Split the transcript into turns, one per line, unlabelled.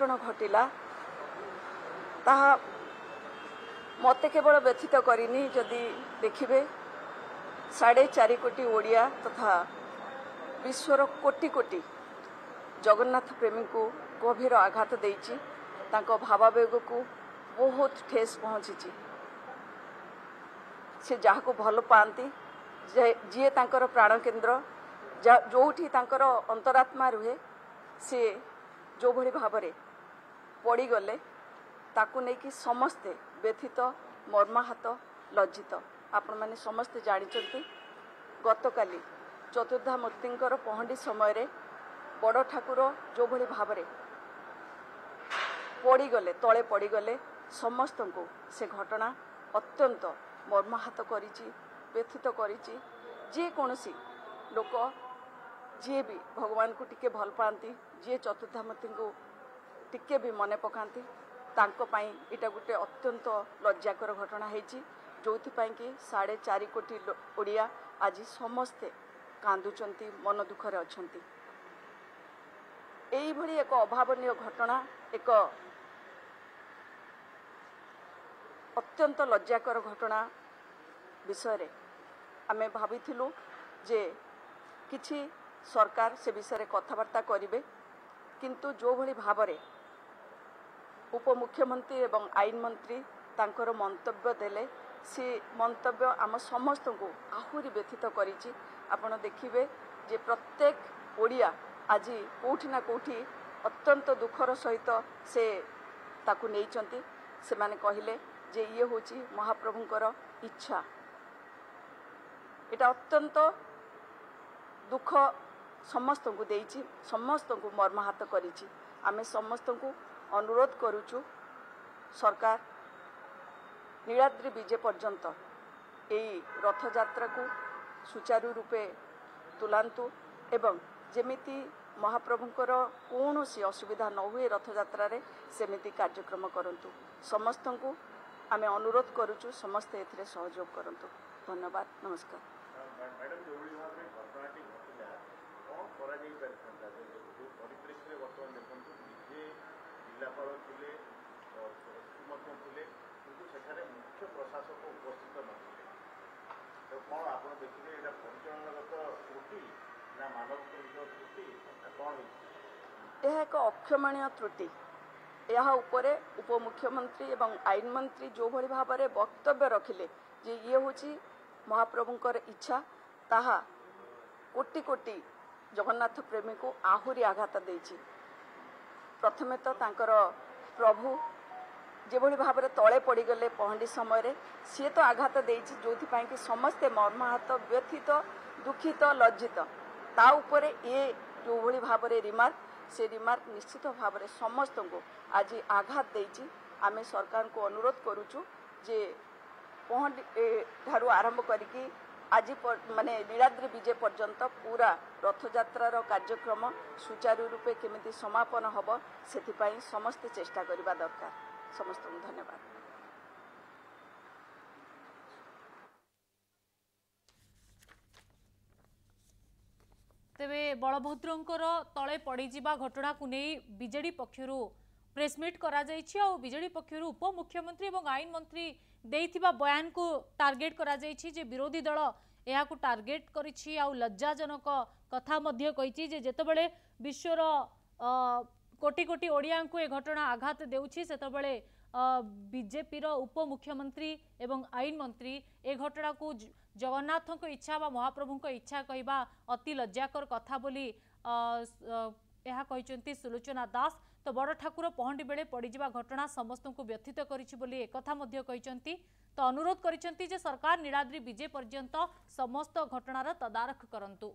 दुर्घटना घटिला ताहा मते केवल व्यथित करनी जदि देखिए 4.5 कोटी ओडिया तथा विश्वर कोटि कोटि जगन्नाथ प्रेमी को गभीर आघात देइछि तांको भावावेग को बहुत ठेस पहुंची से जहाँ को भल पाती जी तांकर प्राण केन्द्र जोठी तांकर अंतरात्मा रुहे से जो भली भावरे पड़गले ताकू नहीं समस्ते व्यथित मर्माहत लज्जित आपण मैंने समस्ते जानी गतकाली चतुर्धामूर्तिंकर पहंडी समय बड़ ठाकुर जो भली भावरे पड़गले तले पड़गले समस्त को से घटना अत्यंत मर्माहत करिछि व्यथित करिछि जे कोनसी लोक जी भी भगवान को टिके भल पाती जी चतुर्धामूर्ति को टिके भी मने पकाती तांको पाई इटा गोटे अत्यंत लज्जाकर घटना होती जो कि 4.5 कोटी ओडिया आज समस्ते कांदुचंती मन दुखरे अछंती एई भली एक अभावनीय घटना एक अत्यंत लज्जाकर घटना विषय आमे भाविथिलु जे किछि सरकार से विषय कथबार्ता करिवे किंतु जो भली भावरे उपमुख्यमंत्री एवं आईन मंत्री तांकर मंतव्य देले से मंतव्य आम समस्त को आहुरी व्यथित करिछि। आपण देखिबे जे प्रत्येक ओडिया आज कोठी ना कोठी अत्यंत दुखर सहित से ताकू नेइचंती से माने कहिले जे ये होची महाप्रभुंकर इच्छा एटा अत्यंत दुख समस्त को देइछि समस्त को मर्माहत करिछि। आमे समस्त को अनुरोध करूचु सरकार नीलाद्री विजय पर्यंत यही रथ यात्रा को सुचारू रूपे तुलांतु एवं जेमिति महाप्रभुंकर कौन सी असुविधा न हुए रथ यात्रा रे सेमिति कार्यक्रम करंतु समस्त को आमे अनुरोध करूचु समस्त एथिरे सहयोग करंतु। धन्यवाद नमस्कार।
मैडम जो भाव में घटनाटी घटला कौन करा जाई परथांता जो परिप्रेक्षी वर्तमान देखंतु जे जिलापाल थिले मुख्यमंत्री थिले किंतु सेठारे मुख्य प्रशासक उपस्थित नथिले तो कौन आपण देखिले एटा परिचालनागत त्रुटि ना मानव त्रुटि ना कौन
यह एक अक्षमणीय त्रुटि यह उपरे उपमुख्यमंत्री एवं आईन मंत्री जो भली भाव में वक्तव्य रखिले जे ये होची महाप्रभुंकर इच्छा ताहा कोटि कोटि जगन्नाथ प्रेमी को आहुरी आघात देछि। प्रथमे तो तांकर प्रभु जे भली भाव में तले पड़गले पहंडी समय सी तो आघात देछि जोथि कि समस्ते मर्माहत व्यथित दुखित लज्जित ता उपरे ये जो भली भाव में रिमार्क से रिमार्क निश्चित भाव में समस्त को आज आघात देछि। आमे सरकार को अनुरोध करूचु जे पहंडी ठारू आरंभ करिकी आज माने नीलाद्री विजय पर्यंत पूरा रथ यात्रार कार्यक्रम सुचारू रूपे केमिति समापन हब सेथिपाई समस्त चेष्टा करिबा दरकार। समस्त को धन्यवाद।
तेबे बलभद्रंकर तले पड़ीजा घटना को नहीं बीजेडी पक्षरु प्रेसमिट करा जायछि और बीजेडी पक्षरु उपमुख्यमंत्री और आईन मंत्री देइथिबा बयान को टार्गेट करा जायछि जे विरोधी दल यह को टार्गेट करिछि आ लज्जाजनक कथा मध्य कहिछि जे जेतेबेले विश्वर कोटि कोटि ओडिया को ए घटना आघात देउछि सेतेबेले बीजेपी उपमुख्यमंत्री एवं आईन मंत्री ए घटना को जगन्नाथ इच्छा बा महाप्रभु इच्छा कहवा अति लज्जाकर कथा बोली यह कहते सुलोचना दास। तो बड़ ठाकुर पहंडी बेले पड़ीजा घटना समस्त को व्यथित करिछि तो अनुरोध करिसेंती जे सरकार नीलाद्री विजय पर्यंत समस्त घटनार तदारख करंतु।